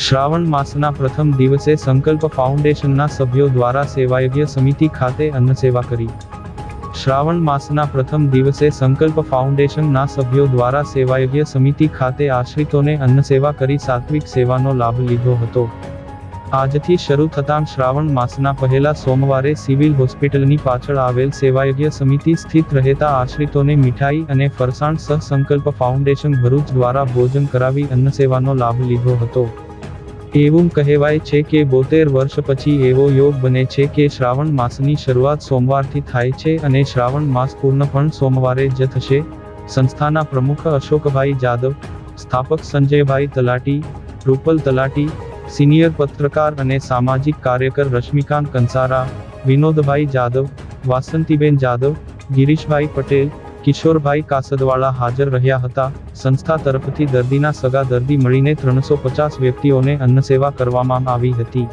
શ્રાવણ માસના પ્રથમ દિવસે સંકલ્પ ફાઉન્ડેશનના સભ્યો દ્વારા સેવાયજ્ઞ સમિતિ ખાતે અન્ન સેવા કરી। શ્રાવણ માસના પ્રથમ દિવસે સંકલ્પ ફાઉન્ડેશનના સભ્યો દ્વારા સેવાયજ્ઞ સમિતિ ખાતે આશ્રિતોને અન્ન સેવા કરી સાત્વિક સેવાનો લાભ લીધો હતો। આજથી શરૂ થતાં શ્રાવણ માસના પહેલા સોમવારે સિવિલ હોસ્પિટલની પાછળ આવેલ સેવાયજ્ઞ સમિતિ સ્થિત રહેતા આશ્રિતોને મીઠાઈ અને ફરસાણ સહ સંકલ્પ ફાઉન્ડેશન ભરૂચ દ્વારા ભોજન કરાવી અન્ન સેવાનો લાભ લીધો હતો। એવું કહેવાય છે કે 72 વર્ષ પછી એવો યોગ બને છે કે શ્રાવણ માસની શરૂઆત સોમવારથી થાય છે અને શ્રાવણ માસ પૂર્ણ પણ સોમવારે જ થશે। સંસ્થાના પ્રમુખ અશોકભાઈ જાદવ, સ્થાપક સંજયભાઈ તલાટી, રૂપલ તલાટી, સિનિયર પત્રકાર અને સામાજિક કાર્યકર રશ્મિકાંત કંસારા, વિનોદભાઈ જાદવ, વાસંતીબેન જાદવ, ગિરીશભાઈ પટેલ, કિશોરભાઈ કાસદવાળા હાજર રહ્યા હતા। સંસ્થા તરફથી દર્દીના સગા દર્દી મળીને 350 વ્યક્તિઓને અન્ન સેવા કરવામાં આવી હતી।